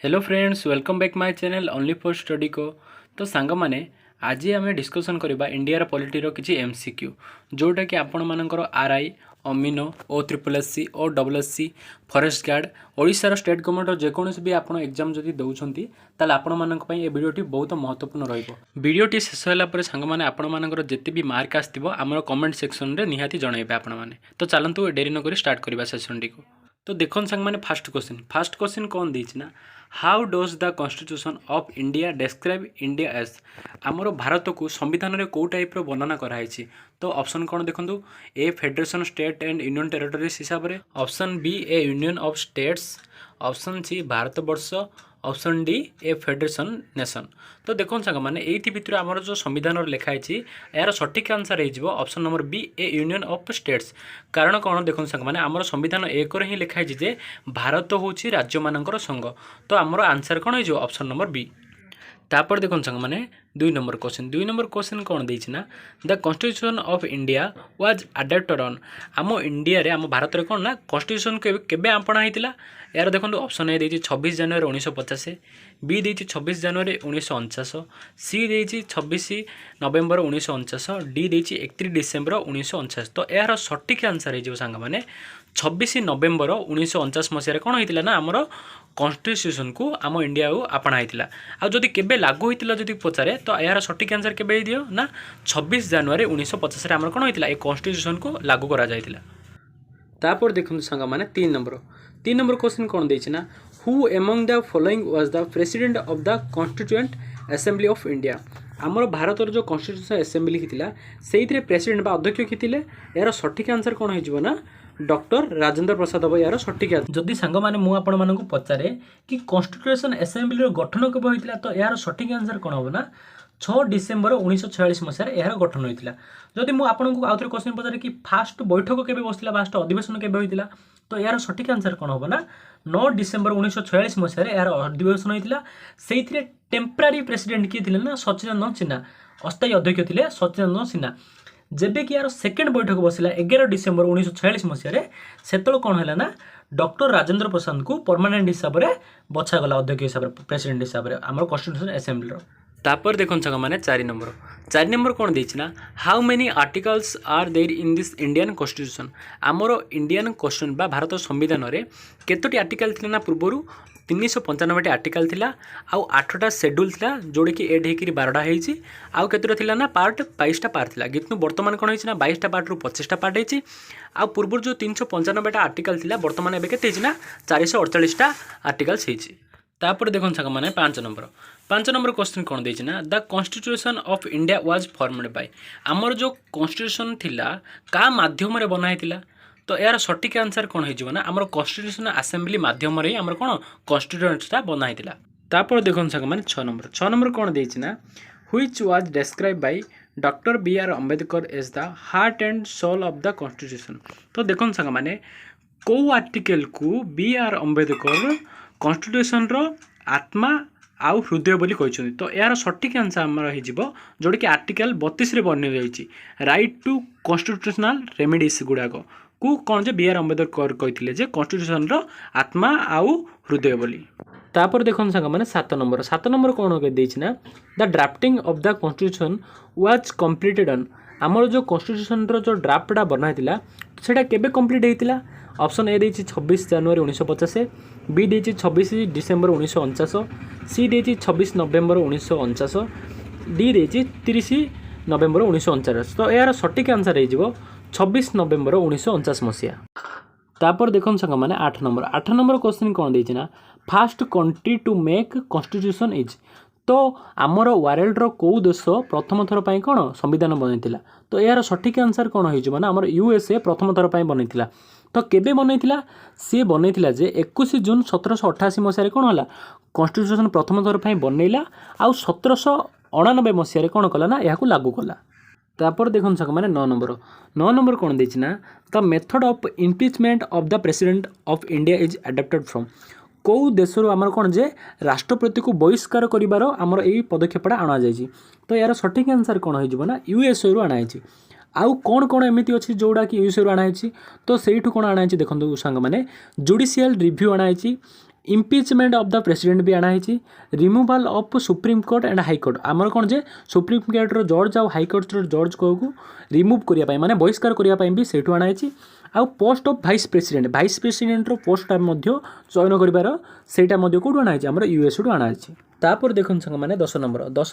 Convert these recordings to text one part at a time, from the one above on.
Hello friends, welcome back my channel only for study को। तो सांग माने आज आम डिस्कसन करबा इंडिया पॉलिटी किसी एमसीक्यू जोटा कि आपण मानकर आरआई अमीनो O triple SC O double SC forest guard ओडिशार स्टेट गवर्नमेंट जेकोसी भी आप एग्जाम जदि दौरान ताल आपण मान भिडियोटी बहुत महत्वपूर्ण भिडियोटी शेष होगापर सांग मैंने आपण मानकर जिते भी मार्क आसो आम कमेंट सेक्शन में निहाती जनइबे आपण मैंने। तो चलतु डेरी नक स्टार्ट करवा सेशन टी को। तो देखो सांग मैंने फास्ट क्वेश्चन कौन देना, how does the constitution of India describe India as. आमर भारत को संविधान में कौ टाइप वर्णना कराई। तो ऑप्शन कौन देखो, a federation state and union territories हिसाब से, option B a union of states, option C Bharat Varsha, option D a federation nation. तो देखो सांग मैंने ये भितर आमर जो संविधान लिखाई यार सठिक आंसर हो option number B a union of states. कारण कौन देखो सांग मैंने आमर संविधान एक ही लिखाई जे भारत हूँ राज्य मानकर संघ। तो आमर आंसर कौन हो ऑप्शन नंबर बी। तापर देखो सांग मैंने दुई नंबर क्वेश्चन कौन देना, the constitution of India was adopted on. आम इंडिया रे आम भारत में कौन ना कॉन्स्टिट्यूशन केबे आपणा होता। यार देखो ऑप्शन ए 26 जनवरी 1950, बी 26 जनवरी 1949, सी 26 नवेम्बर 1949, डी 31 डिसेम्बर 1949। तो यार सठिक आंसर हो सांग मैंने 26 नवेम्बर 1949 मसीह कौन होता ना आमर कॉन्स्टिट्यूशन को आम इंडिया को आपणा होता। आदि केबे लागू होता जदि पचारे तो यार सठिक आंसर केबे दियो ना 26 जनवरी 1950 आमर कौन होता कॉन्स्टिट्यूशन को लागू करा जायतिला। तापर देखो सांग मैंने तीन नंबर क्वेश्चन कौन देना, who among the following was the president of the constituent assembly of India. आमर भारत जो कॉन्स्टिट्यूशन असेंबली होता से प्रेसिडेंट बा अध्यक्ष किए। यार सठिक आंसर कौन हो डॉक्टर राजेंद्र प्रसाद हम यार सठिक आंसर। जदि सांग मैंने मुझे पचारे कि कॉन्स्टिट्यूशन असेंबली गठन केबे होता तो यार सठिक आंसर कौन हो ना 6 डिसेम्बर 1946 मसीह यार गठन होता। जदि मुझे आउे क्वेश्चन पचारे कि फास्ट बैठक केबे बसला, फास्ट अधिवेशन केबे होता तो यार सठिक आंसर कौन हो ना 9 डिसेम्बर 1946 मसीह यार अधिवेशन होता। से टेम्परारी प्रेसिडेंट किए थे ना सचिदानंद सिन्हा, अस्थायी अध्यक्ष थे सचिदानंद सिन्हा। जेबे कि यार सेकेंड बैठक बसला 11 डिसेम्बर 1946 मसीह से कौन है ना डॉक्टर राजेंद्र प्रसाद को परमानेंट हिसाब से बछागला अध्यक्ष हिसाब से प्रेसिडेंट हिसाब से आम कॉन्स्टिट्यूशन असेंबली। तापर देखो सांग मैंने चार नंबर कौन देना, how many articles are there in this Indian constitution. आमर इंडियन कॉन्स्टिट्यूशन बा भारत संविधान में केतोटी आर्टिकल थी ना पूर्वर 395 आर्टिकल थिला, आउ 8टा शेड्यूल थिला जोड़े कि एड होकर 12टा होती, आउ केतोटा थिला ना पार्ट 22टा पार्ट थिला। किंतु वर्तमान कौन होना 22टा पार्ट रु 25टा पार्ट होती। आउ पूर्व जो 395टा आर्टिकल थिला वर्तमान एबे केते ना 448टा आर्टिकल्स होती। तापर देखो सांग मैंने पांच नंबर क्वेश्चन कौन देना, the constitution of India was formed by. आमर जो कॉन्स्टिट्यूशन थिला का माध्यम रे बना होता तो यार सठिक आंसर कौन हो ना आमर कॉन्स्टिट्यूशन असेंबली माध्यम रे आमर कौन कॉन्स्टिट्यूएंटटा बना होता। तापर देखो सांग मैंने 6 नंबर कौन देना, which was describe by doctor B R Ambedkar as the heart and soul of the constitution. तो देखो सांग मैंने कौ आर्टिकल को बी आर अम्बेडकर कॉन्स्टिट्यूशन रो आत्मा आउ हृदय बोली कहते। तो यार सठिक आंसर आमर हो जोटा कि आर्टिकल 32 रे बनी रही राइट टू कॉन्स्टिट्यूशनल रेमेडीज गुड़ाक को कौन जे बी आर अम्बेडकर कहते कॉन्स्टिट्यूशन रो आत्मा आउ हृदय बोली। तापर देखो सांग मैंने 7 नंबर कौन देना, the drafting of the constitution was completed on. आमर जो कॉन्स्टिट्यूशन रो जो ड्राफ्टा बना सेटा केबे कंप्लीट होता। ऑप्शन ए 26 जनवरी 1950, B 26 December 1949, C 26 November 1949, D 30 November 1949। तो यार सठिक आंसर हो 26 नवेम्बर 1949 मसीहा। तापर देखो सांग मैंने 8 नंबर क्वेश्चन कौन देना, first country to make constitution is. तो आमर वर्ल्ड रो कौ देश प्रथम थर पर कौन संविधान बनई। तो यार सठिक आंसर कौन हो ना आमर यूएसए प्रथम थर पर बनई। तो केबे बनई सी बनई जे 21 जून 1788 मसीह कौन है कॉन्स्टिट्यूशन प्रथम थर पर बनईला आउ 1799 मसीह कौन कला ना यह लागू कला। तापर देखो सांग मैंने 9 नंबर कौन देना, the method of impeachment of the president of India is adopted from. कौ देश आमर कौन जे राष्ट्रपति को बहिष्कार कर आमर यही पदक्षेपटा अणा जाइए। तो यार सठिक आंसर कौन हो ना यूएसए रु अणाई। आउ कौन एमती अच्छी जोड़ा कि यूएसए रु अणाई। तो से कौन अणाई देखो सांग मैंने जुडिशियल रिव्यू अणाई, इम्पिचमेंट ऑफ द प्रेसिडेंट भी आनाई removal of supreme court and high court आमर कौन जे सुप्रीम कोर्टर जज आउ हाईकोर्ट जज को रिमूव करने माने बहिष्कार करने भी से आनाई आउ post of vice president post चयन कर कौटू आनाई आम यूएस आनाई तापर देखो संग मैंने 10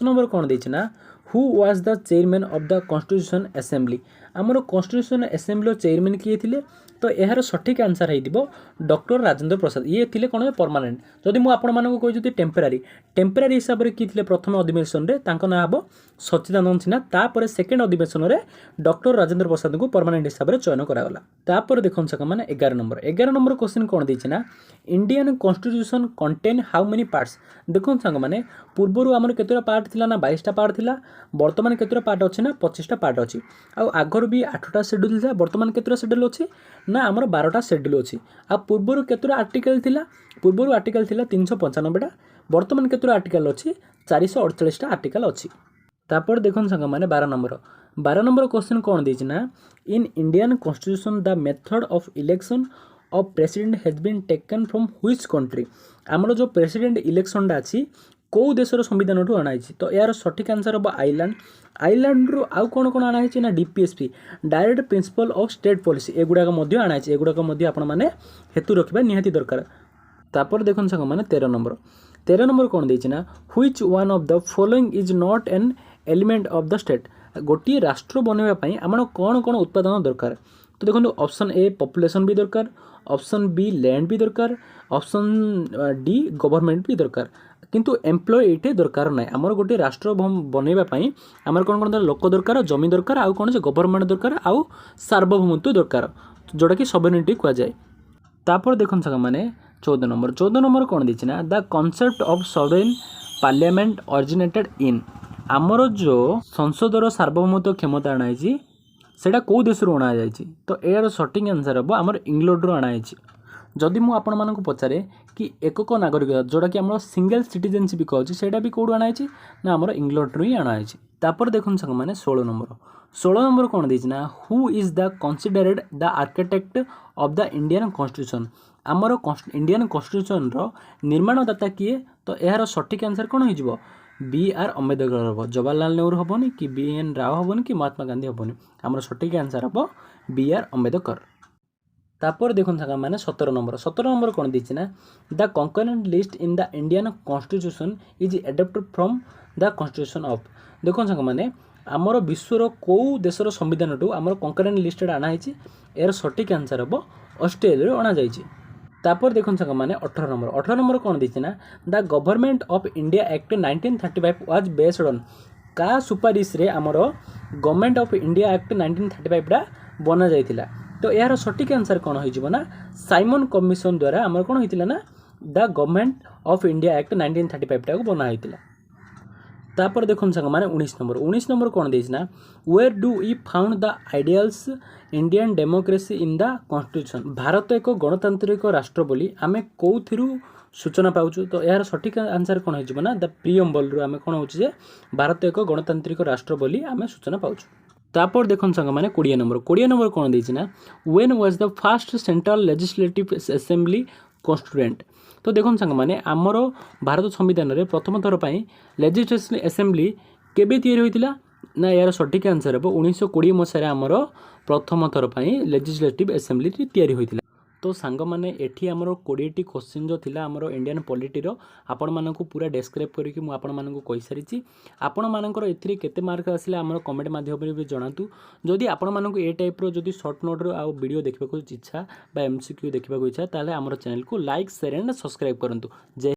नंबर कौन देना ना who was the chairman of the constitution assembly आमर कॉन्स्टिट्यूशन असेंबली चेयरमैन किए थे तो यार सठिक आंसर हो डॉक्टर राजेंद्र प्रसाद ये थे कौन परमानेंट जदि मुझे कही टेम्परारी हिसाब से किए प्रथम अधिवेशन में ना हम सच्चिदानंद सिन्हा तापर सेकेंड अधिवेशन में डॉक्टर राजेंद्र प्रसाद को परमानेंट हिसाब से चयन करागला तापर देखो सक मैंने 11 नंबर क्वेश्चन कौन देना Indian constitution contain how many parts देखो सांग मैंने पूर्वर आमर केतटा पार्ट थिला ना 22टा पार्ट थिला वर्तमान केतटा पार्ट अच्छे ना 25टा पार्ट अच्छी आगर भी 8टा शेड्यूल था वर्तमान केतटा शेड्यूल अच्छी ना आमर 12टा शेड्यूल अच्छी आ पूर्वर केतटा आर्टिकल थिला पूर्वर आर्टिकल थिला 395टा वर्तमान केतटा आर्टिकल अच्छी 448टा आर्टिकल अच्छी तापर देखो सांग मैंने 12 नंबर क्वेश्चन कौन देना in Indian constitution the method of election of president has been taken from which country आमर जो प्रेसिडेंट इलेक्शन अच्छी कौ देशर संविधान ठू अणाई तो यार सठिक आंसर हम आइलैंड रु आउ कौन कौन अणाई ना DPSP direct principle of state policy एगुड़ाक अणाई एगुड़ाक आपण मैंने हेतु रखा निहाती दरकार तापर देखो संग मैंने 13 नंबर कौन देना which one of the following is not an element of the state गोटे राष्ट्र बनवाई आम कौन कौन उत्पादन दरकार तो देखो ऑप्शन ए पॉपुलेशन भी दरकार ऑप्शन बी लैंड भी दरकार ऑप्शन डी गवर्नमेंट भी दरकार किंतु एम्प्लॉय ये दरकार ना आमर गोटे राष्ट्र बनवाई आमर कौन कौन लोक दरकार जमी दरकार आउ कौन से गवर्नमेंट दरकार आउ सार्वभौमत्व दरकार जोटा कि सॉवरेनिटी कह जाए तापर देखो सक मैंने 14 नंबर कौन देना the concept of sovereign parliament originated in आमर जो संसदर सार्वभौमत्व क्षमता अणाई सेटा कौ देश अणाई तो यार सठिक आंसर हम आमर इंग्लैंड अणाई जदि मु आपण मानक पचारे कि एकक नागरिक जोटा कि आमर सिंगल सिटीजनशिप कहूँ सेटा भी कौटू अणाई ना आमर इंग्लैंड ही अणाई तापर देखो संग मैंने 16 नंबर कौन देना who is the considered the architect of the Indian constitution आमर इंडियन कॉन्स्टिट्यूशन रो निर्माणदाता किए तो यार सठिक आंसर कौन हो बी.आर. अम्बेडकर हम जवाहरलाल नेहरू हेनी कि बी.एन. राव हेनी कि महात्मा गांधी हेनी आमर सठिक आंसर हम बी.आर. अम्बेडकर तापर देखो साग मैंने 17 नंबर कौन देना the concurrent list in the Indian constitution is adapted from the constitution of देखो साग मैंने आमर विश्वर कौ देशर संविधान ठू आमर कंकरेंट लिस्ट अणाई यार सठिक आंसर हम ऑस्ट्रेलिया अणा जाइए तापर देखो साग मैंने 18 नंबर कौन देना the government of India act 1935 was based on का सुपारिश रे आमर गवर्नमेंट ऑफ इंडिया एक्ट 1935 टा बना जाइतिला तो यार सठिक आंसर कौन हो ना साइमन कमिशन द्वारा आमर कौन होता ना the government of India act 1935 टा बना होता तापर देखो संग मैंने 19 नंबर कौन देना where do we found the ideals Indian democracy in the constitution Bharat एक गणतांत्रिक राष्ट्र बोली आमे कौथिरू सूचना पाऊँ तो यार सठिक आंसर कौन हो ना द प्रियम्बल रु आमे कौन होचे भारत एक गणतांत्रिक राष्ट्र बोली आमे सूचना पाऊँ तापर देखो संग मैंने 20 नंबर कौन देना when was the first central legislative assembly constituent तो देखो संग मैंने आमर भारत संविधान में प्रथम थर पर लेजिस्लेटिव असेंबली केबे तैयारी होइतिला ना यार सठिक आंसर हम 1920 मसीह आमर प्रथम थर पर लेजिस्लेटिव असेंबली तैयारी होइतिला तो सांग मैंने एठी आमर 20टी क्वेश्चन जो थिला आमर इंडियन पॉलिटीर आपण मानकु पूरा डिस्क्राइब करके मु आपण मानकु कहि सारिछि आपण मानकर एथिरे केते मार्क आसिले आमर कमेंट माध्यम रे जणातु जदि आपण मानकु ए टाइप रो जदि शॉर्ट नोट रो आ वीडियो देखबा को इच्छा बा एमसीक्यू देखबा को इच्छा ताले आमर चैनल को लाइक शेयर एंड सब्सक्राइब करंतु। जय